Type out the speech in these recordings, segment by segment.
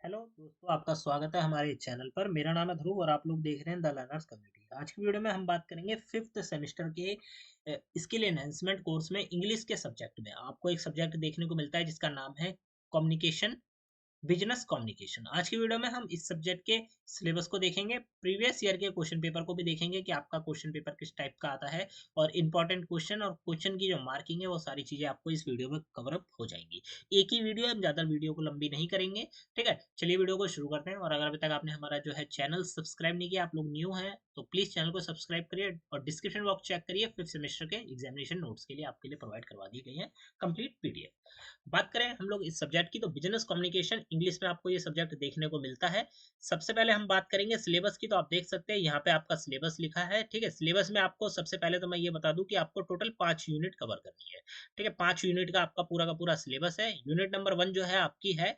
Hello दोस्तों, आपका स्वागत है हमारे चैनल पर। मेरा नाम है ध्रुव और आप लोग देख रहे हैं द लर्नर्स कम्युनिटी। आज की वीडियो में हम बात करेंगे फिफ्थ सेमेस्टर के स्किल एनहेंसमेंट कोर्स में इंग्लिश के सब्जेक्ट में। आपको एक सब्जेक्ट देखने को मिलता है जिसका नाम है कम्युनिकेशन, बिजनेस कम्युनिकेशन। आज की वीडियो में हम इस सब्जेक्ट के सिलेबस को देखेंगे, प्रीवियस ईयर के क्वेश्चन पेपर को भी देखेंगे कि आपका क्वेश्चन पेपर किस टाइप का आता है, और इंपॉर्टेंट क्वेश्चन और क्वेश्चन की जो मार्किंग है वो सारी चीजें आपको इस वीडियो में कवर अप हो जाएंगी। एक ही वीडियो है, हम ज्यादा वीडियो को लंबी नहीं करेंगे। ठीक है, चलिए वीडियो को शुरू करते हैं। और अगर अभी तक आपने हमारा जो है चैनल सब्सक्राइब नहीं किया, आप लोग न्यू हैं तो प्लीज चैनल को सब्सक्राइब करिए और डिस्क्रिप्शन बॉक्स चेक करिए। फिफ्थ सेमेस्टर के एग्जामिनेशन नोट्स के लिए आपके लिए प्रोवाइड करवा दी गई है कंप्लीट पीडीएफ। बात करें हम लोग इस सब्जेक्ट की, तो बिजनेस कम्युनिकेशन इंग्लिश में आपको ये सब्जेक्ट देखने को मिलता है। सबसे पहले हम बात करेंगे सिलेबस की। तो आप देख सकते हैं यहाँ पे आपका सिलेबस लिखा है। ठीक है, सिलेबस में आपको सबसे पहले तो मैं ये बता दूं कि आपको टोटल 5 यूनिट कवर करनी है। ठीक है, 5 यूनिट का आपका पूरा का पूरा सिलेबस है। यूनिट नंबर 1 जो है आपकी है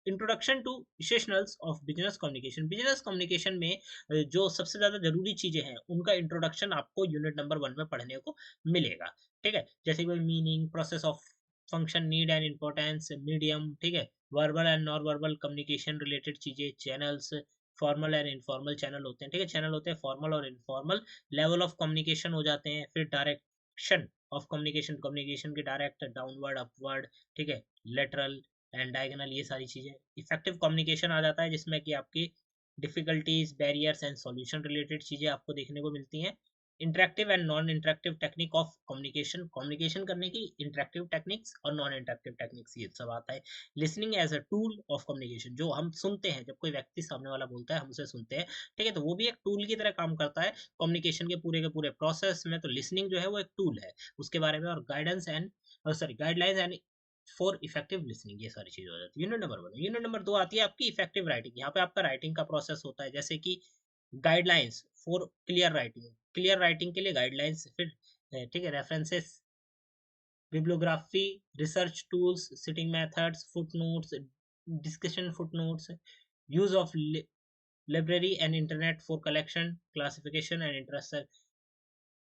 introduction to essentials of business communication. Business communication में जो सबसे ज्यादा जरूरी चीजें हैं उनका इंट्रोडक्शन आपको यूनिट नंबर 1 में पढ़ने को मिलेगा। ठीक है, जैसे कि meaning, process of function, need and importance, medium, ठीक है, verbal and non verbal communication related चीजें, channels, formal and informal channel होते हैं। ठीक है, चैनल होते हैं फॉर्मल और इनफॉर्मल, लेवल ऑफ कम्युनिकेशन हो जाते हैं, फिर डायरेक्शन ऑफ कम्युनिकेशन, कम्युनिकेशन के डायरेक्ट, डाउनवर्ड, अपवर्ड, ठीक है, लेटरल एंड डायगोनल, ये सारी चीजें। इफेक्टिव कम्युनिकेशन आ जाता है जिसमें कि आपकी difficulties, barriers and solution related चीजें आपको देखने को मिलती हैं। Interactive and non interactive technique of communication, communication करने की इंटरेक्टिव टेक्निक्स और नॉन इंटरेक्टिव टेक्निक्स, ये सब आता है। Listening as a tool of communication, जो हम सुनते हैं, जब कोई व्यक्ति सामने वाला बोलता है हम उसे सुनते हैं। ठीक है, तो वो भी एक टूल की तरह काम करता है कम्युनिकेशन के पूरे प्रोसेस में। तो लिसनिंग जो है वो एक टूल है उसके बारे में। और guidance and sorry guidelines and for effective listening, ये सारी चीजें हो जाती है यूनिट नंबर 1। यूनिट नंबर 2 आती है आपकी इफेक्टिव राइटिंग। यहाँ पे आपका राइटिंग का प्रोसेस होता है, जैसे कि guidelines for clear writing, clear writing के लिए गाइडलाइंस, फिर ठीक है, references, bibliography, research tools, sitting methods, footnotes, discussion footnotes, use of library and internet for collection, classification and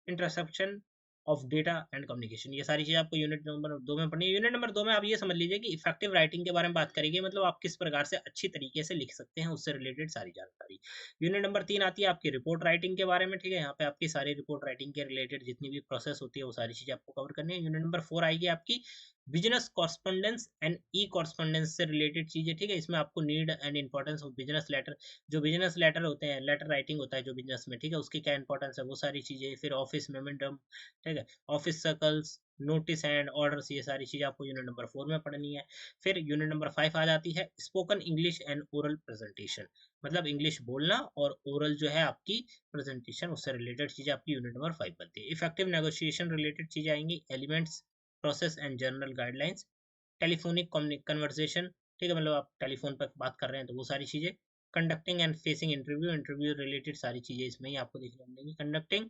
interception of data and communication, ये सारी चीज़ आपको यूनिट नंबर 2 में पढ़नी है। यूनिट नंबर 2 में आप ये समझ लीजिए कि इफेक्टिव राइटिंग के बारे में बात करेंगे, मतलब आप किस प्रकार से अच्छी तरीके से लिख सकते हैं, उससे रिलेटेड सारी जानकारी। यूनिट नंबर 3 आती है आपकी रिपोर्ट राइटिंग के बारे में। ठीक है, यहाँ पे आपकी सारी रिपोर्ट राइटिंग के रिलेटेड जितनी भी प्रोसेस होती है वो सारी चीज़ें आपको कवर करनी है। यूनिट नंबर 4 आएगी आपकी business correspondence and e correspondence से रिलेटेड चीज़ें। ठीक है, इसमें आपको need and importance of business letter, जो बिजनेस लेटर होते हैं, लेटर राइटिंग होता है जो बिजनेस में, ठीक है, उसकी क्या इंपॉर्टेंस है, वो सारी चीज़ें। फिर ऑफिस मेमोरेंडम, ठीक है, office circles, notice and orders, ये सारी चीज़ें आपको यूनिट नंबर 4 में पढ़नी है। फिर यूनिट नंबर 5 आ जाती है spoken English and oral presentation, मतलब इंग्लिश बोलना और ओरल जो है आपकी प्रेजेंटेशन, उससे रिलेटेड चीज़ें आपकी यूनिट नंबर 5 बनती है। इफेक्टिव नेगोशिएशन रिलेटेड चीज़ें आएंगी, elements, process and general guidelines, telephonic conversation, ठीक है, मतलब आप टेलीफोन पर बात कर रहे हैं तो वो सारी चीज़ें। Conducting and facing interview, interview related सारी चीज़ें इसमें ही आपको देखने को मिलेंगी। Conducting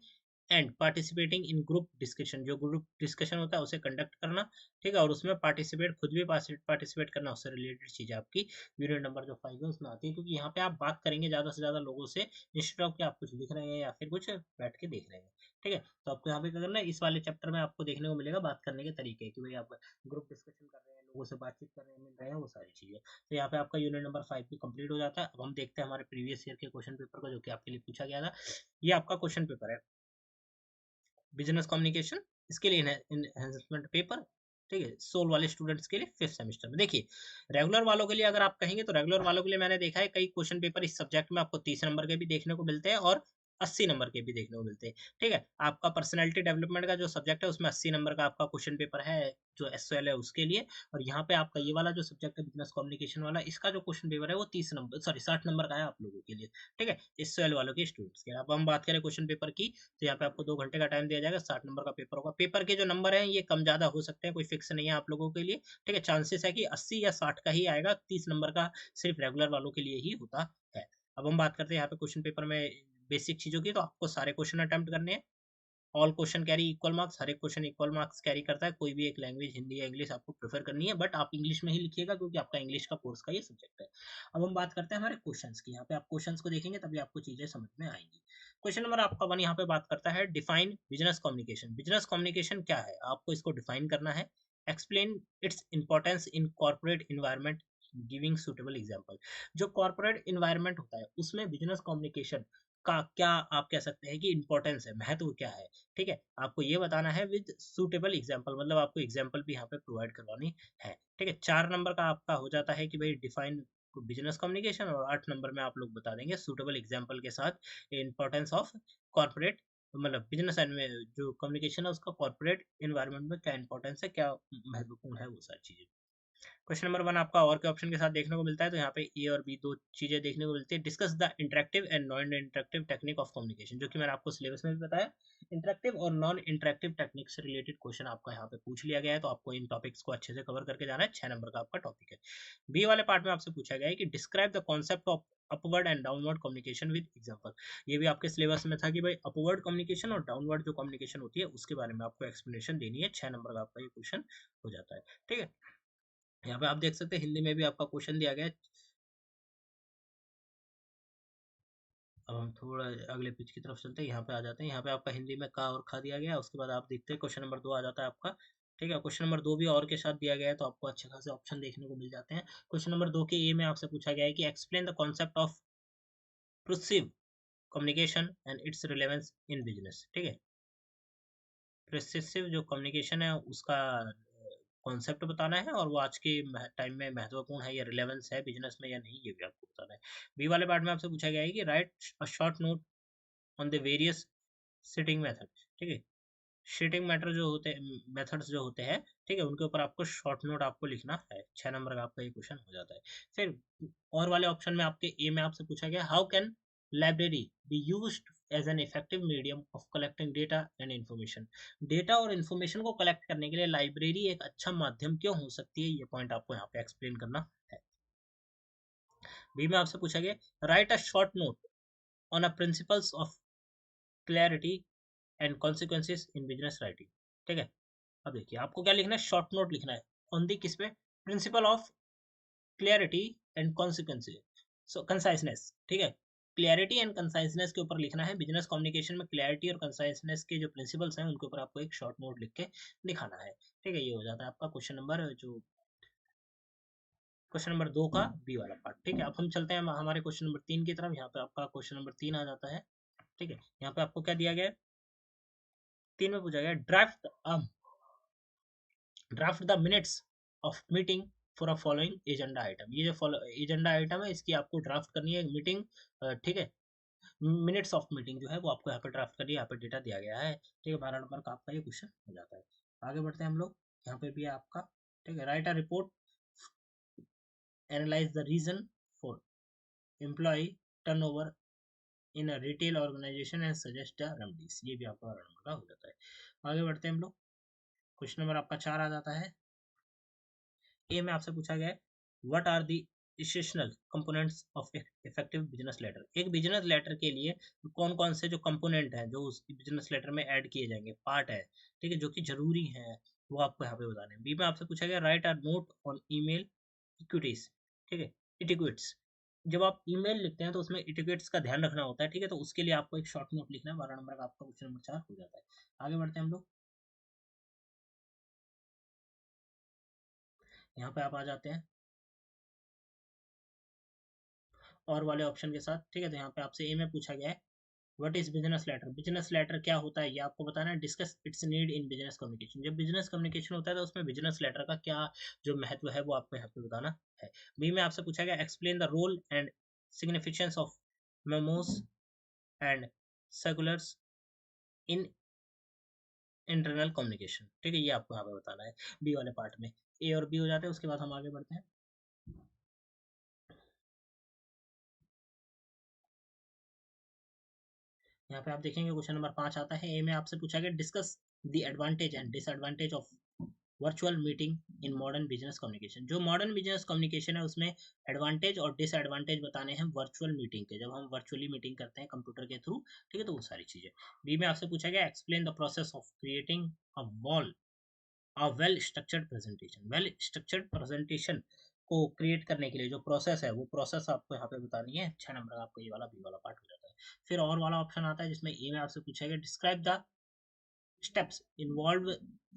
and participating in group discussion, जो ग्रुप डिस्कशन होता है उसे कंडक्ट करना, ठीक है, और उसमें पार्टिसिपेट, खुद भी पार्टिसिपेट करना, उससे रिलेटेड चीज़ें आपकी यूनिट नंबर जो 5 है उसमें आती है। क्योंकि यहाँ पे आप बात करेंगे ज़्यादा से ज़्यादा लोगों से, इंस्टेड ऑफ कि आप कुछ लिख रहे हैं या फिर कुछ बैठ के देख रहे हैं। ठीक है, तो आपको यहाँ पे क्या करना है, इस वाले चैप्टर में आपको देखने को मिलेगा बात करने के तरीके, कि भाई आप ग्रुप डिस्कशन कर रहे हैं, लोगों से बातचीत कर रहे हैं, मिल रहे हैं, वो सारी चीज़ें। तो यहाँ पे आपका यूनिट नंबर 5 भी कंप्लीट हो जाता है। अब हम देखते हैं हमारे प्रीवियस ईयर के क्वेश्चन पेपर को, जो कि आपके लिए पूछा गया था। ये आपका क्वेश्चन पेपर है बिजनेस कम्युनिकेशन, इसके लिए एनहेंसमेंट पेपर। ठीक है, सोल वाले स्टूडेंट्स के लिए फिफ्थ सेमेस्टर में। देखिए, रेगुलर वालों के लिए अगर आप कहेंगे तो रेगुलर वालों के लिए मैंने देखा है कई क्वेश्चन पेपर इस सब्जेक्ट में आपको 30 नंबर के भी देखने को मिलते हैं और 80 नंबर के भी देखने को मिलते हैं। ठीक है, आपका पर्सनैलिटी डेवलपमेंट का जो सब्जेक्ट है उसमें 80 नंबर का आपका क्वेश्चन पेपर है, जो एसओएल है उसके लिए। और यहाँ पे आपका ये वाला जो सब्जेक्ट है बिजनेस कम्युनिकेशन वाला, इसका जो क्वेश्चन पेपर है वो 30 नंबर, सॉरी 60 नंबर का है आप लोगों के लिए। ठीक है, एसओएल वालों के स्टूडेंट्स के। अब हम बात करें क्वेश्चन पेपर की, तो यहाँ पे आपको 2 घंटे का टाइम दिया जाएगा, 60 नंबर का पेपर होगा। पेपर के जो नंबर हैं ये कम ज्यादा हो सकते हैं, कोई फिक्स नहीं है आप लोगों के लिए। ठीक है, चांसेस है कि 80 या 60 का ही आएगा, 30 नंबर का सिर्फ रेगुलर वालों के लिए ही होता है। अब हम बात करते हैं यहाँ पे क्वेश्चन पेपर में बेसिक चीजों की। तो आपको सारे क्वेश्चन अटेम्प्ट करने हैं। All question carry equal marks, हर एक क्वेश्चन इक्वल मार्क्स कैरी करता है। कोई भी एक लैंग्वेज, हिंदी या इंग्लिश, आपको प्रेफर करनी है, बट आप इंग्लिश में ही लिखिएगा क्योंकि आपका इंग्लिश का कोर्स का ये सब्जेक्ट है। अब हम बात करते हैं हमारे क्वेश्चंस की। यहाँ पे आप क्वेश्चंस को देखेंगे तभी आपको चीजें समझ में आएंगी। क्वेश्चन नंबर आपका 1 यहाँ पे बात करता है define business communication. Business communication क्या है, आपको इसको डिफाइन करना है। Explain its importance in corporate environment, giving suitable example. जो कॉर्पोरेट इन्वायरमेंट होता है उसमें बिजनेस कम्युनिकेशन का क्या आप कह सकते हैं कि इंपॉर्टेंस है, महत्व क्या है, ठीक है, आपको ये बताना है विद सुटेबल एग्जांपल, मतलब आपको एग्जांपल भी यहाँ पे प्रोवाइड करवानी है, ठीक है। 4 नंबर का आपका हो जाता है कि भाई डिफाइन बिजनेस कम्युनिकेशन, और 8 नंबर में आप लोग बता देंगे सुटेबल एग्जांपल के साथ इंपॉर्टेंस ऑफ कॉर्पोरेट, मतलब बिजनेस जो कम्युनिकेशन है उसका कॉर्पोरेट एनवायरनमेंट में क्या इंपॉर्टेंस है, क्या महत्वपूर्ण है, वो सारी चीजें। क्वेश्चन नंबर 1 आपका और के ऑप्शन के साथ देखने को मिलता है, तो यहाँ पे ए और बी दो चीजें देखने को मिलती है। Discuss the interactive and non interactive technique of communication, जो कि मैंने आपको सिलेबस में भी बताया। इंटरेक्टिव और नॉन इंटरेक्टिव टेक्निक से रिलेटेड क्वेश्चन आपका यहाँ पे पूछ लिया गया है, तो आपको इन टॉपिक्स को अच्छे से कवर करके जाना है। 6 नंबर का आपका टॉपिक है। बी वाले पार्ट में आपसे पूछा गया है कि describe the concept of upward and downward communication with example. ये भी आपके सिलेबस में था कि भाई अपवर्ड कम्युनिकेशन और डाउनवर्ड जो कम्युनिकेशन होती है उसके बारे में आपको एक्सप्लेनेशन देनी है। 6 नंबर का आपका ये क्वेश्चन हो जाता है, ठीक है। यहाँ पे आप देख सकते हैं हिंदी में भी आपका क्वेश्चन दिया गया है। अब हम थोड़ा अगले पेज की तरफ चलते हैं, यहाँ पे आ जाते हैं। यहाँ पे आपका हिंदी में का और खा दिया गया है। उसके बाद आप देखते हैं क्वेश्चन नंबर 2 आ जाता है आपका, ठीक है। क्वेश्चन नंबर 2 भी और के साथ दिया गया है, तो आपको अच्छे खासे ऑप्शन देखने को मिल जाते हैं। क्वेश्चन नंबर 2 के ए में आपसे पूछा गया है कि explain the concept of persuasive communication and its relevance in business, ठीक है। प्रेसिसिव जो कम्युनिकेशन है उसका कॉन्सेप्ट बताना है, और वो आज के टाइम में महत्वपूर्ण है या रिलेवेंस है बिजनेस में या नहीं, ये भी आपको बताना है। बी वाले पार्ट में आपसे पूछा गया है कि right a short note on the various sitting method, ठीक है। शीटिंग मैटर जो होते हैं, मेथड्स जो होते हैं, ठीक है, उनके ऊपर आपको शॉर्ट नोट आपको लिखना है। 6 नंबर का आपका ये क्वेश्चन हो जाता है। फिर और वाले ऑप्शन में आपके ए में आपसे पूछा गया how can library be used as an effective medium of collecting data and information. Data और इन्फॉर्मेशन को कलेक्ट करने के लिए लाइब्रेरी एक अच्छा माध्यम क्यों हो सकती है, ये पॉइंट आपको यहाँ पे एक्सप्लेन करना है। बी में आपसे पूछा गया right a short note on a principles of clarity and consequences in business writing, ठीक है। अब देखिए आपको क्या लिखना है, शॉर्ट नोट लिखना है ऑन दी किस पे, principle of clarity and consequences, so conciseness, ठीक है। क्लियरिटी एंड कंसाइसनेस के ऊपर लिखना है। बिजनेस कम्युनिकेशन में क्लियरिटी और कंसाइसनेस के जो प्रिंसिपल्स हैं उनके ऊपर आपको एक शॉर्ट नोट लिख के दिखाना है, ठीक है। ये हो जाता है आपका क्वेश्चन नंबर 2 का बी वाला पार्ट, ठीक है। अब हम चलते हैं हमारे क्वेश्चन नंबर 3 की तरफ। यहाँ पे आपका क्वेश्चन नंबर 3 आ जाता है, ठीक है। यहाँ पे आपको क्या दिया गया है, 3 में पूछा गया draft the minutes of meeting for a following agenda item. ये जो फॉलो एजेंडा आइटम है इसकी आपको ड्राफ्ट करनी है मीटिंग, ठीक है। मिनट्स ऑफ मीटिंग जो है वो आपको यहाँ पे ड्राफ्ट करनी है। यहाँ पे डेटा दिया गया है, ठीक है। 12 नंबर का आपका ये क्वेश्चन हो जाता है। आगे बढ़ते हैं हम लोग। यहाँ पे भी है आपका, ठीक है। Write a report analyse the reason for employ turnover in a retail organisation and suggest the remedies. ये भी आपका 12 नंबर का हो जाता है। आगे बढ़ते हैं हम लोग। क्वेश्चन नंबर आपका 4 आ जाता है। ए में आपसे पूछा गया है what are the essential components of effective business letter. एक बिजनेस लेटर के लिए कौन कौन से जो कंपोनेंट हैं जो उस बिजनेस लेटर में ऐड किए जाएंगे, पार्ट है, ठीक है, जो कि जरूरी है, वो आपको यहाँ पे बताने हैं। बी में आपसे पूछा गया write a note on email etiquettes, ठीक है, इटिक्विट्स। जब आप ईमेल लिखते हैं तो उसमें इटिक्विट्स का ध्यान रखना होता है, ठीक है। तो उसके लिए आपको एक शॉर्ट नोट लिखना है। 12 नंबर का आपका क्वेश्चन नंबर 4 हो जाता है। आगे बढ़ते हैं हम लोग। यहाँ पे आप आ जाते हैं और वाले ऑप्शन के साथ, ठीक है। तो यहाँ पे आपसे ए में पूछा गया है what is business letter. Business letter क्या होता है ये आपको बताना है। Discuss its need in business communication. जब बिजनेस कम्युनिकेशन होता है तो उसमें बिजनेस लेटर का क्या जो महत्व है वो आपको यहाँ पे बताना है। बी में आपसे पूछा गया explain the role and significance of memos and circulars in internal communication, ठीक है। ये आपको यहाँ पे बताना है बी वाले पार्ट में। ए और बी हो जाते हैं, उसके बाद हम आगे बढ़ते हैं। यहाँ पे आप देखेंगे क्वेश्चन नंबर 5 आता है। ए में आपसे पूछा गया discuss the advantage and disadvantage of virtual meeting in modern business communication. जो मॉडर्न बिजनेस कम्युनिकेशन है उसमें एडवांटेज और डिसएडवांटेज बताने हैं वर्चुअल मीटिंग के, जब हम वर्चुअली मीटिंग करते हैं कंप्यूटर के थ्रू, ठीक है। तो वो सारी चीजें। बी में आपसे पूछा गया explain the process of creating a wall a well structured presentation. Well structured presentation को क्रिएट करने के लिए जो प्रोसेस है वो प्रोसेस आपको यहाँ पे बतानी है। 6 नंबर का आपको ये वाला बी वाला पार्ट हो जाता है। फिर और वाला ऑप्शन आता है जिसमें ए में आपसे पूछा गया describe the steps involve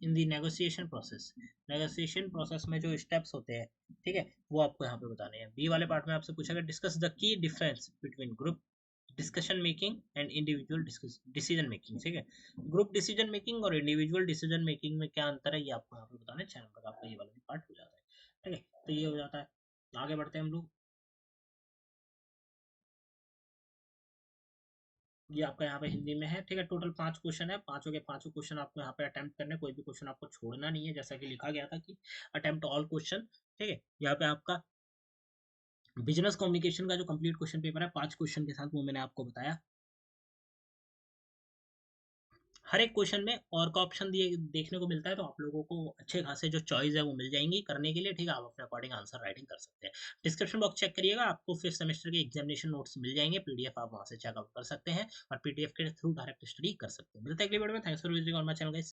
in the negotiation process, negotiation process में जो स्टेप्स होते हैं, ठीक है, वो आपको यहाँ पे बताने हैं। बी वाले पार्ट में आपसे पूछा गया discuss the key difference between group discussion making and individual decision making, ठीक है। ग्रुप डिसीजन मेकिंग और इंडिविजुअल डिसीजन मेकिंग में क्या अंतर है, ये आपको यहाँ पे बताना है। चैनल पर आपका ये वाला भी पार्ट हो जाता है, ठीक है। तो ये हो जाता है, आगे बढ़ते हैं हम लोग। ये आपका यहाँ पे हिंदी में है, ठीक है। टोटल 5 क्वेश्चन है, पांचों के पांचों क्वेश्चन आपको यहाँ पे अटेम्प्ट करने, कोई भी क्वेश्चन आपको छोड़ना नहीं है, जैसा कि लिखा गया था कि अटेम्प्ट ऑल क्वेश्चन, ठीक है। यहाँ पे आपका बिजनेस कम्युनिकेशन का जो कंप्लीट क्वेश्चन पेपर है 5 क्वेश्चन के साथ, वो मैंने आपको बताया। हर एक क्वेश्चन में और का ऑप्शन दिए देखने को मिलता है, तो आप लोगों को अच्छे खासे जो चॉइस है वो मिल जाएंगी करने के लिए, ठीक है। आप अपने अकॉर्डिंग आंसर राइटिंग कर सकते हैं। डिस्क्रिप्शन बॉक्स चेक करिएगा, आपको फिफ्थ सेमेस्टर के एग्जामिनेशन नोट्स मिल जाएंगे, पीडीएफ आप वहां से चेकआउट कर सकते हैं और पीडीएफ के थ्रू डायरेक्ट स्टडी कर सकते हैं। मिलते हैं अगली वीडियो में। Thanks for visiting on my channel guys.